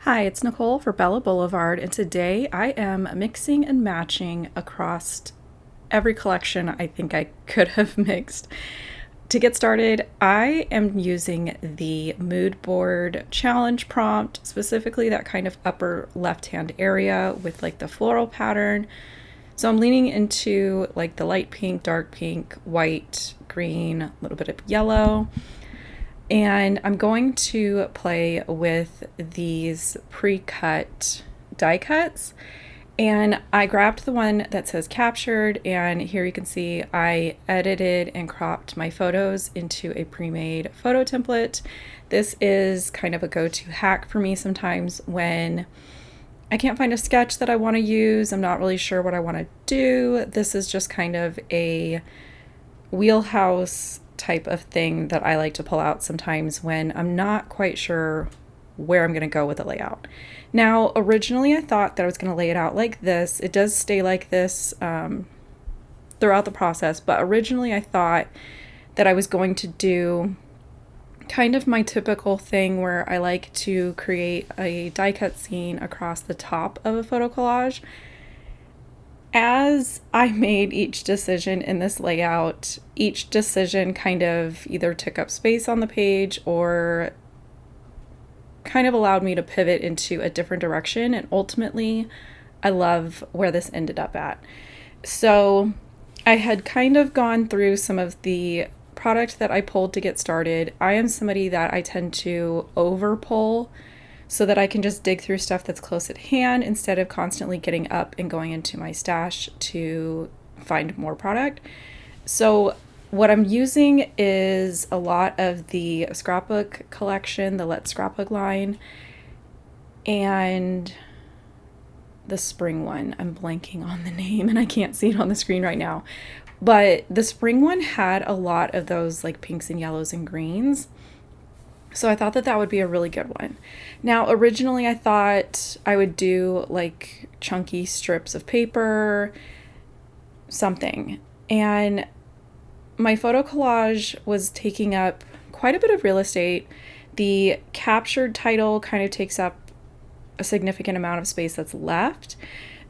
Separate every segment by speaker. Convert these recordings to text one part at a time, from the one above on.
Speaker 1: Hi, it's Nicole for Blvd, and today I am mixing and matching across every collection I think I could have mixed. To get started, I am using the Moodboard challenge prompt, specifically that kind of upper left-hand area with like the floral pattern. So I'm leaning into like the light pink, dark pink, white, green, a little bit of yellow. And I'm going to play with these pre-cut die cuts. And I grabbed the one that says captured, and here you can see I edited and cropped my photos into a pre-made photo template. This is kind of a go-to hack for me sometimes when I can't find a sketch that I want to use. I'm not really sure what I want to do. This is just kind of a wheelhouse type of thing that I like to pull out sometimes when I'm not quite sure where I'm going to go with the layout. Now, originally I thought that I was going to lay it out like this. It does stay like this throughout the process, but originally I thought that I was going to do kind of my typical thing where I like to create a die cut scene across the top of a photo collage. As I made each decision in this layout, each decision kind of either took up space on the page or kind of allowed me to pivot into a different direction. And ultimately, I love where this ended up at. So I had kind of gone through some of the product that I pulled to get started. I am somebody that I tend to over pull so that I can just dig through stuff that's close at hand instead of constantly getting up and going into my stash to find more product. So what I'm using is a lot of the scrapbook collection, the Let's Scrapbook line, and the spring one. I'm blanking on the name and I can't see it on the screen right now. But the spring one had a lot of those like pinks and yellows and greens. So I thought that that would be a really good one. Now, originally I thought I would do like chunky strips of paper, something. And my photo collage was taking up quite a bit of real estate. The captured title kind of takes up a significant amount of space that's left.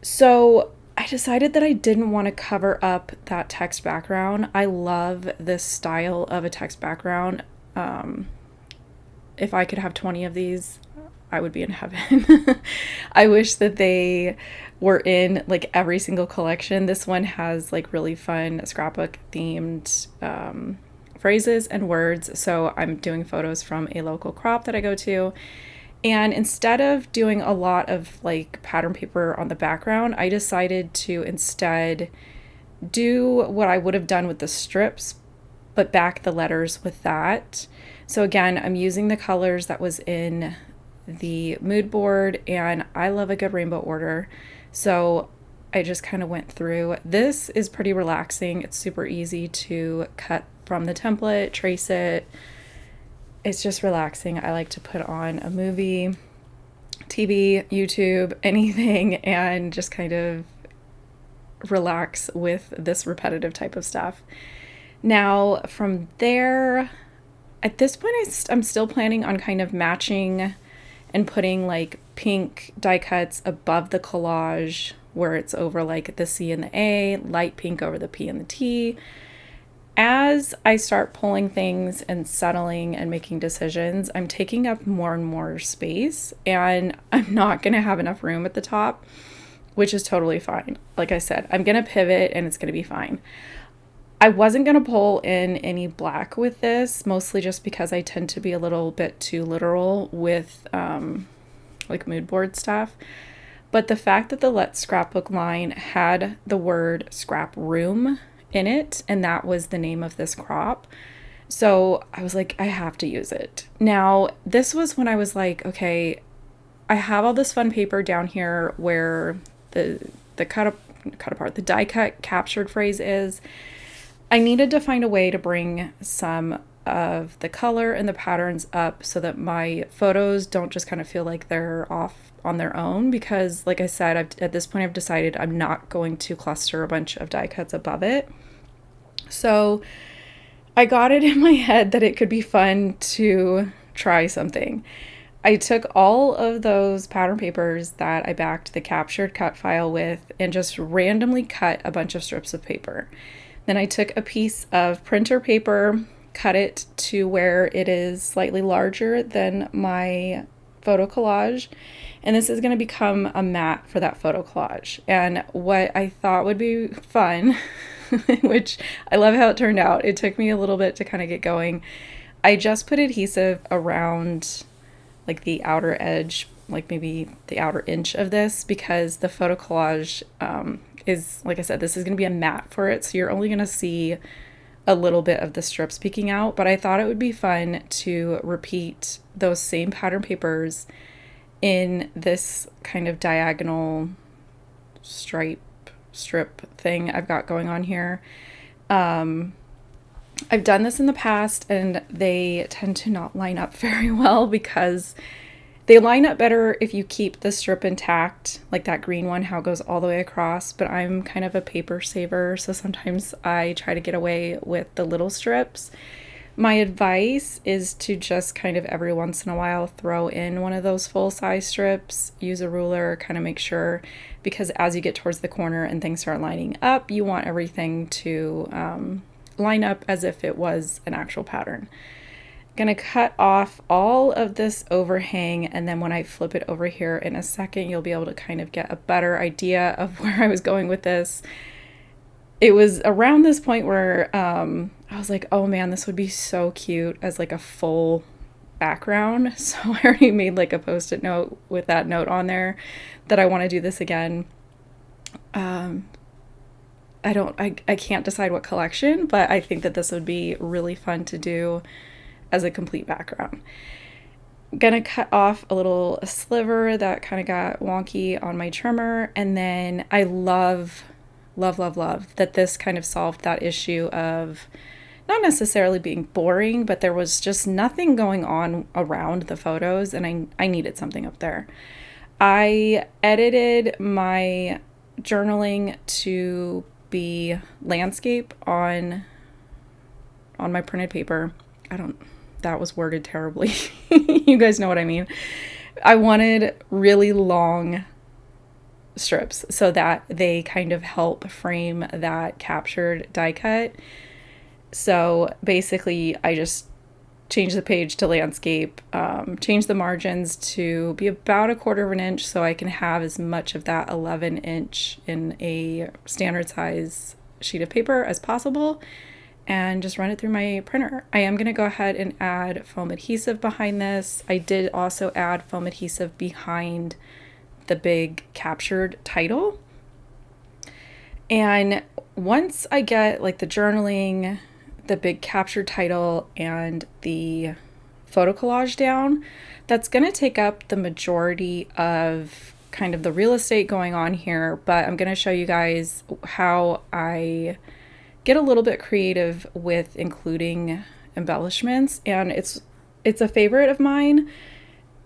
Speaker 1: So I decided that I didn't want to cover up that text background. I love this style of a text background. If I could have 20 of these, I would be in heaven. I wish that they were in like every single collection. This one has like really fun scrapbook themed phrases and words. So I'm doing photos from a local crop that I go to. And instead of doing a lot of like pattern paper on the background, I decided to instead do what I would have done with the strips, but back the letters with that. So again, I'm using the colors that was in the mood board, and I love a good rainbow order. So I just kind of went through. This is pretty relaxing. It's super easy to cut from the template, trace it. It's just relaxing. I like to put on a movie, TV, YouTube, anything, and just kind of relax with this repetitive type of stuff. Now, from there, at this point, I'm still planning on kind of matching and putting like pink die cuts above the collage where it's over like the C and the A, light pink over the P and the T. As I start pulling things and settling and making decisions, I'm taking up more and more space, and I'm not going to have enough room at the top, which is totally fine. Like I said, I'm going to pivot and it's going to be fine. I wasn't going to pull in any black with this, mostly just because I tend to be a little bit too literal with like mood board stuff. But the fact that the Let's Scrapbook line had the word scrap room in it, and that was the name of this crop. So I was like, I have to use it. Now, this was when I was like, okay, I have all this fun paper down here where the cut apart, the die cut captured phrase is. I needed to find a way to bring some of the color and the patterns up so that my photos don't just kind of feel like they're off on their own, because like I said, at this point I've decided I'm not going to cluster a bunch of die cuts above it. So I got it in my head that it could be fun to try something. I took all of those pattern papers that I backed the captured cut file with and just randomly cut a bunch of strips of paper. Then I took a piece of printer paper, cut it to where it is slightly larger than my photo collage. And this is going to become a mat for that photo collage. And what I thought would be fun, which I love how it turned out. It took me a little bit to kind of get going. I just put adhesive around like the outer edge, like maybe the outer inch of this, because the photo collage is, like I said, this is going to be a mat for it. So you're only going to see a little bit of the strips peeking out, but I thought it would be fun to repeat those same pattern papers in this kind of diagonal strip thing I've got going on here. I've done this in the past and they tend to not line up very well because they line up better if you keep the strip intact, like that green one, how it goes all the way across. But I'm kind of a paper saver, so sometimes I try to get away with the little strips. My advice is to just kind of every once in a while throw in one of those full-size strips, use a ruler, kind of make sure, because as you get towards the corner and things start lining up, you want everything to line up as if it was an actual pattern. Gonna cut off all of this overhang, and then when I flip it over here in a second, you'll be able to kind of get a better idea of where I was going with this. It was around this point where I was like, oh man, this would be so cute as like a full background. So I already made like a post-it note with that note on there that I want to do this again. I can't decide what collection, but I think that this would be really fun to do as a complete background. I'm gonna cut off a little sliver that kind of got wonky on my trimmer, and then I love that this kind of solved that issue of not necessarily being boring, but there was just nothing going on around the photos, and I needed something up there. I edited my journaling to be landscape on my printed paper. That was worded terribly. You guys know what I mean. I wanted really long strips so that they kind of help frame that captured die cut. So basically I just changed the page to landscape, changed the margins to be about 1/4 of an inch so I can have as much of that 11 inch in a standard size sheet of paper as possible, and just run it through my printer. I am going to go ahead and add foam adhesive behind this. I did also add foam adhesive behind the big captured title. And once I get like the journaling, the big captured title, and the photo collage down, that's going to take up the majority of kind of the real estate going on here. But I'm going to show you guys how I get a little bit creative with including embellishments. And it's a favorite of mine,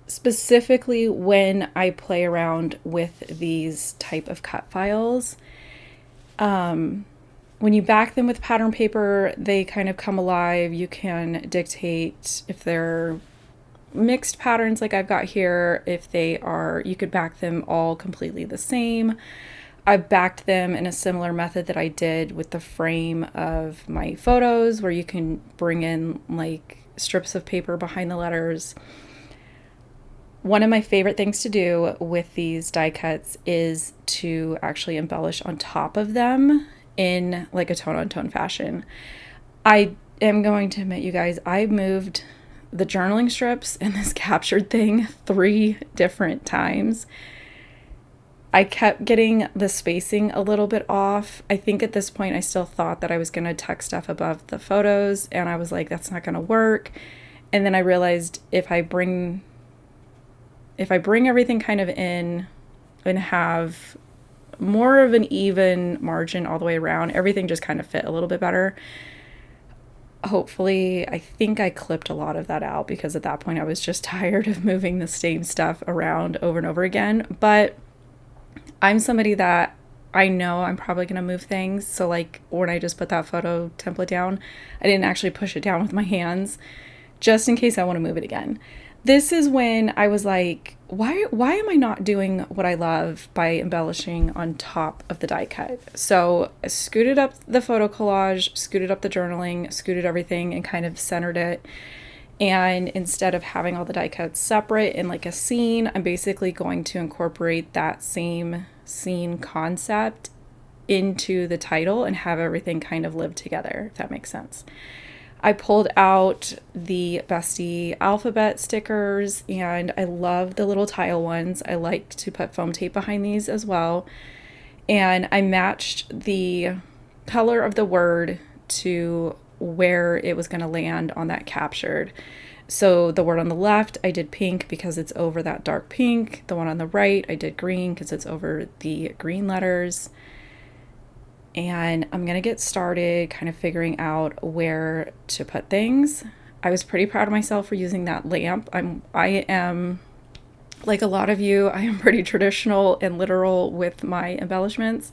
Speaker 1: specifically when I play around with these type of cut files. When you back them with pattern paper, they kind of come alive. You can dictate if they're mixed patterns like I've got here, if they are, you could back them all completely the same. I've backed them in a similar method that I did with the frame of my photos, where you can bring in like strips of paper behind the letters. One of my favorite things to do with these die cuts is to actually embellish on top of them in like a tone-on-tone fashion. I am going to admit, you guys, I moved the journaling strips and this captured thing 3 different times. I kept getting the spacing a little bit off. I think at this point I still thought that I was going to tuck stuff above the photos, and I was like, that's not going to work. And then I realized if I bring everything kind of in and have more of an even margin all the way around, everything just kind of fit a little bit better. Hopefully, I think I clipped a lot of that out because at that point I was just tired of moving the same stuff around over and over again. But I'm somebody that I know I'm probably going to move things. So like when I just put that photo template down, I didn't actually push it down with my hands just in case I want to move it again. this is when I was like, why am I not doing what I love by embellishing on top of the die cut? So I scooted up the photo collage, scooted up the journaling, scooted everything and kind of centered it. And instead of having all the die cuts separate in like a scene, I'm basically going to incorporate that same scene concept into the title and have everything kind of live together, if that makes sense. I pulled out the Blvd alphabet stickers, and I love the little tile ones. I like to put foam tape behind these as well. And I matched the color of the word to where it was going to land on that captured. So the word on the left, I did pink because it's over that dark pink. The one on the right, I did green because it's over the green letters. And I'm going to get started kind of figuring out where to put things. I was pretty proud of myself for using that lamp. I am, like a lot of you, I am pretty traditional and literal with my embellishments.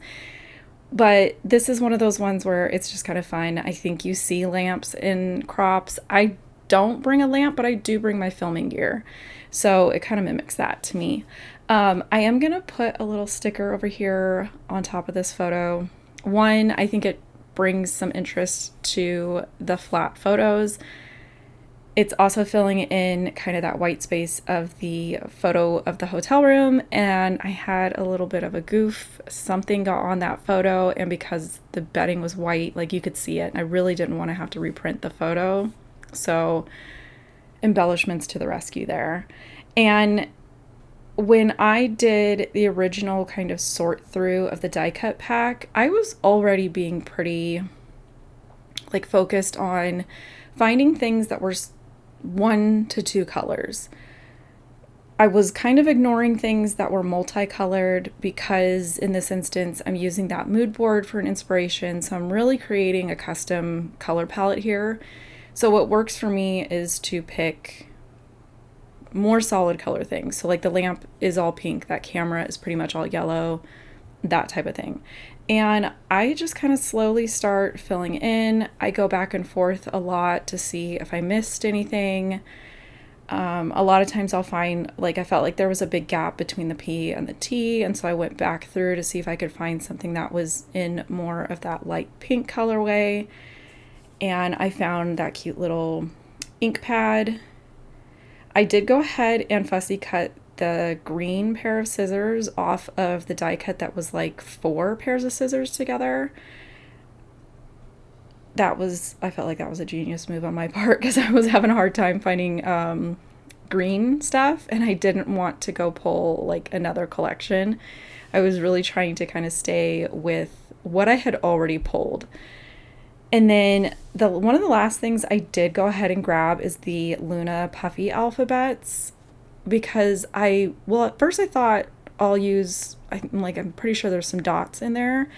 Speaker 1: But this is one of those ones where it's just kind of fun. I think you see lamps in crops. I don't bring a lamp, but I do bring my filming gear. So it kind of mimics that to me. I am going to put a little sticker over here on top of this photo. One, I think it brings some interest to the flat photos. It's also filling in kind of that white space of the photo of the hotel room, and I had a little bit of a goof. Something got on that photo, and because the bedding was white, like you could see it, and I really didn't want to have to reprint the photo. So embellishments to the rescue there. And when I did the original kind of sort through of the die cut pack, I was already being pretty like focused on finding things that were 1 to 2 colors. I was kind of ignoring things that were multicolored because in this instance, I'm using that mood board for an inspiration. So I'm really creating a custom color palette here. So what works for me is to pick more solid color things. So like the lamp is all pink, that camera is pretty much all yellow, that type of thing. And I just kind of slowly start filling in. I go back and forth a lot to see if I missed anything. A lot of times I'll find, like I felt like there was a big gap between the P and the T, and so I went back through to see if I could find something that was in more of that light pink colorway. And I found that cute little ink pad. I did go ahead and fussy cut the green pair of scissors off of the die cut that was like 4 pairs of scissors together. I felt like that was a genius move on my part because I was having a hard time finding green stuff, and I didn't want to go pull like another collection. I was really trying to kind of stay with what I had already pulled. And then one of the last things I did go ahead and grab is the Luna Puffy alphabets, because at first I thought I'm pretty sure there's some dots in there.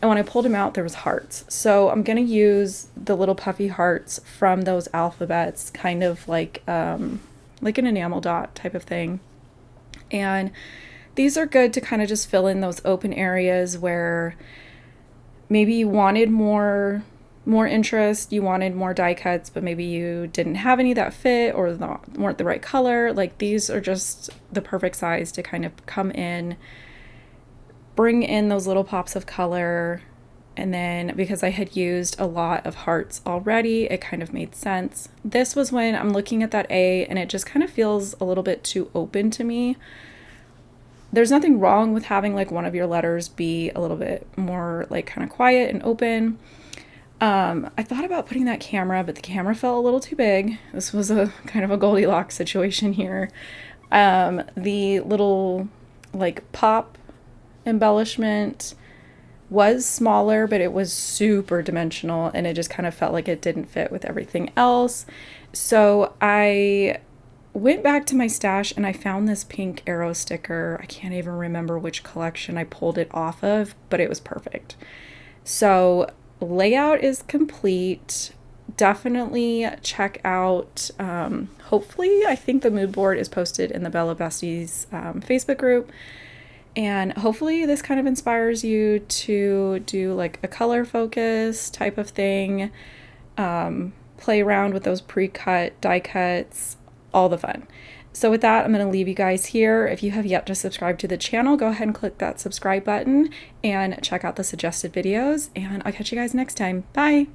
Speaker 1: And when I pulled them out, there was hearts. So I'm going to use the little puffy hearts from those alphabets, kind of like an enamel dot type of thing. And these are good to kind of just fill in those open areas where maybe you wanted more interest, you wanted more die cuts, but maybe you didn't have any that fit or weren't the right color. Like these are just the perfect size to kind of come in, bring in those little pops of color. And then because I had used a lot of hearts already, it kind of made sense. This was when I'm looking at that A and it just kind of feels a little bit too open to me. There's nothing wrong with having like one of your letters be a little bit more like kind of quiet and open. I thought about putting that camera, but the camera felt a little too big. This was a kind of a Goldilocks situation here. The little like pop embellishment was smaller, but it was super dimensional, and it just kind of felt like it didn't fit with everything else. So I went back to my stash and I found this pink arrow sticker. I can't even remember which collection I pulled it off of, but it was perfect. So layout is complete. Definitely check out, hopefully, I think the mood board is posted in the Blvd's Facebook group. And hopefully this kind of inspires you to do like a color focus type of thing, play around with those pre-cut die cuts, all the fun. So with that, I'm going to leave you guys here. If you have yet to subscribe to the channel, go ahead and click that subscribe button and check out the suggested videos, and I'll catch you guys next time. Bye!